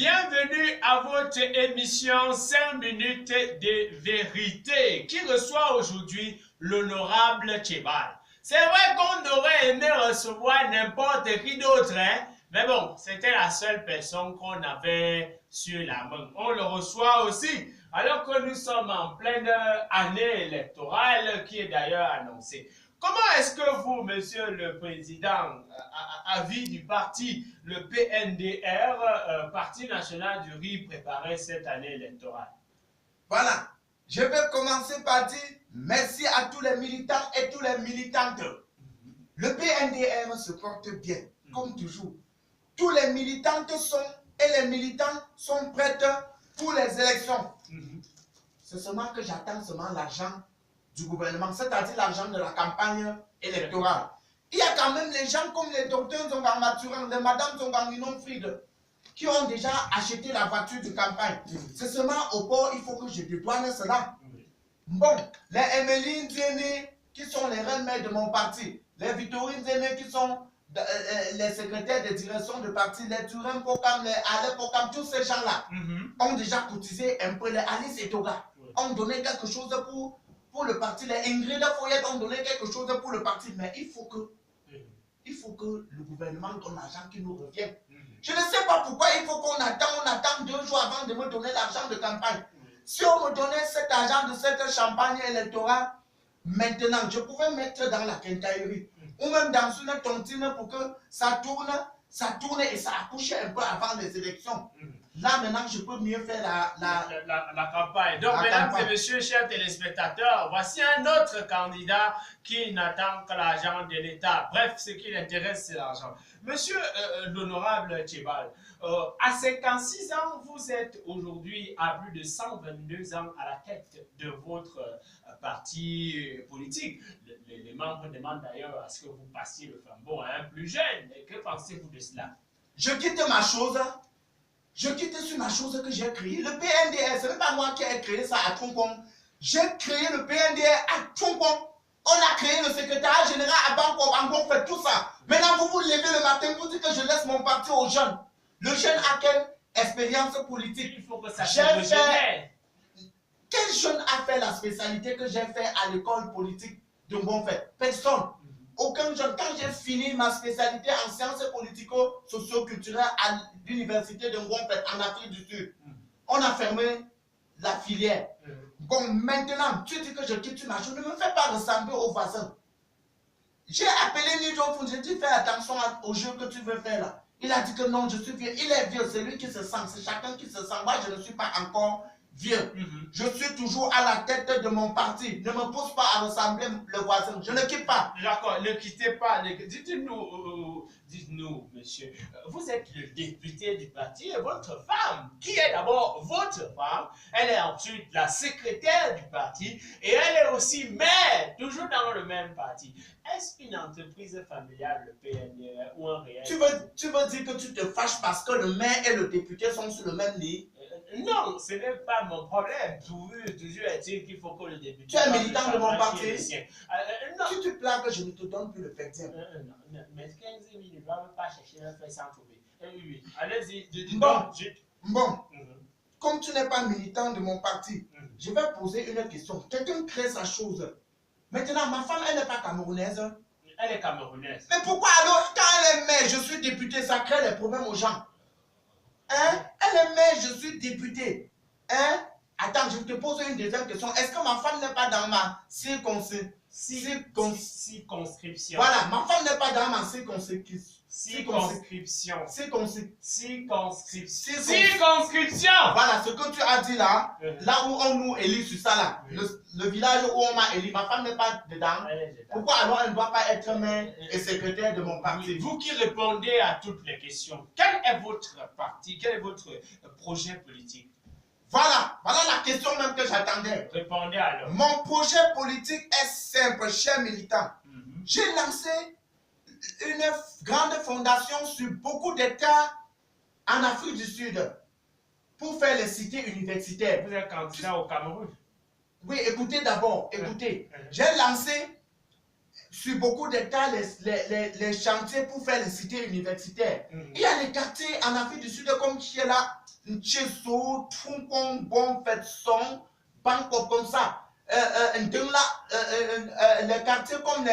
Bienvenue à votre émission 5 minutes de vérité qui reçoit aujourd'hui l'honorable Tchébal. C'est vrai qu'on aurait aimé recevoir n'importe qui d'autre, hein? Mais bon, c'était la seule personne qu'on avait sur la main. On le reçoit aussi, alors que nous sommes en pleine année électorale qui est d'ailleurs annoncée. Comment est-ce que vous, monsieur le président, à vie du parti, le PNDR, Parti national du riz, préparait cette année électorale? Voilà, je vais commencer par dire merci à tous les militants et toutes les militantes. Le PNDR se porte bien, comme toujours. Tous les militantes et les militants sont prêts pour les élections. C'est seulement que j'attends seulement l'argent du gouvernement, c'est-à-dire l'argent de la campagne électorale. Il y a quand même les gens comme les docteurs Zongang Maturan, les madames Zongang Ninon Fried, qui ont déjà acheté la voiture de campagne. C'est seulement au port, il faut que je dédouane cela. Bon, les Emeline Zéné, qui sont les reines de mon parti, les Victorine Zéné, qui sont les secrétaires de direction de parti, les Turin Pokam, les Ale Pokam, tous ces gens-là ont déjà cotisé un peu. Les Alice et Toga ont donné quelque chose pour le parti. Les Ingrid Foyet ont donné quelque chose pour le parti. Mais il faut que le gouvernement donne l'argent qui nous revient. Je ne sais pas pourquoi il faut qu'on attend 2 jours avant de me donner l'argent de campagne. Si on me donnait cet argent de cette champagne électorale, maintenant, je pouvais mettre dans la quincaillerie ou même dans une tontine pour que ça tourne et ça accouche un peu avant les élections. Là, maintenant, je peux mieux faire la campagne. Donc, mesdames et messieurs, chers téléspectateurs, voici un autre candidat qui n'attend que l'argent de l'État. Bref, ce qui l'intéresse, c'est l'argent. Monsieur l'honorable Tchébal, à 56 ans, vous êtes aujourd'hui à plus de 122 ans à la tête de votre parti politique. Les membres demandent d'ailleurs à ce que vous passiez le flambeau à un plus jeune. Que pensez-vous de cela? Je quitte ma chose. Je quitte sur ma chose que j'ai créée. Le PNDR, ce n'est pas moi qui ai créé ça à Troncon. J'ai créé le PNDR à Troncon. On a créé le secrétariat général à Bangkok. On fait tout ça. Maintenant, vous vous levez le matin, vous dites que je laisse mon parti aux jeunes. Le jeune a quelle expérience politique? Il faut que ça change. Quel jeune a fait la spécialité que j'ai fait à l'école politique de Bonfait? Personne. Aucun jeune. Quand j'ai fini ma spécialité en sciences politico-socio-culturelles à l'université de Bonfait en Afrique du Sud, on a fermé la filière. Bon, maintenant, tu dis que je quitte ma chose, ne me fais pas ressembler aux voisins. J'ai appelé Nijon Fun, j'ai dit fais attention au jeu que tu veux faire là. Il a dit que non, je suis vieux. Il est vieux, c'est lui qui se sent, c'est chacun qui se sent. Moi, je ne suis pas encore vieux. Je suis toujours à la tête de mon parti. Ne me pousse pas à ressembler le voisin. Je ne quitte pas. D'accord, ne quittez pas. Dites-nous, monsieur, vous êtes le député du parti et votre femme, qui est d'abord votre femme, elle est ensuite la secrétaire du parti et elle est aussi maire, toujours dans le même parti. Est-ce une entreprise familiale, le PNR, ou un réel? Tu veux dire que tu te fâches parce que le maire et le député sont sur le même lit? Non, ce n'est pas mon problème. Toujours est-il qu'il faut que le député... Tu es militant de mon parti? Non. Tu te plains que je ne te donne plus le facteur. Non, mais 15 000, il ne va même pas chercher un fait sans trouver. Oui, allez-y. Bon. Comme tu n'es pas militant de mon parti, je vais poser une question. Quelqu'un crée sa chose. Maintenant, ma femme, elle n'est pas camerounaise. Elle est camerounaise. Mais pourquoi alors, quand elle est mère, je suis député, ça crée des problèmes aux gens? Hein? Elle est mère, je suis député. Hein? Attends, je te pose une deuxième question. Est-ce que ma femme n'est pas dans ma circonscription? Voilà, ma femme n'est pas dans ma circonscription. Voilà, ce que tu as dit là, là où on nous élit sur ça là, le village où on m'a élu, ma femme n'est pas dedans. Pourquoi alors elle ne doit pas être maire et secrétaire de mon parti? Vous qui répondez à toutes les questions, quel est votre parti, quel est votre projet politique? Voilà la question même que j'attendais. Répondez alors. Mon projet politique est simple, chers militants. J'ai lancé une grande fondation sur beaucoup d'États en Afrique du Sud pour faire les cités universitaires. Vous êtes candidat au Cameroun? Oui, écoutez d'abord, écoutez. J'ai lancé sur beaucoup d'États les chantiers pour faire les cités universitaires. Il y a des quartiers en Afrique du Sud comme Chiela, Nchesso, Trumpon, Bon, Fetson, Bangkok comme ça. Les quartiers comme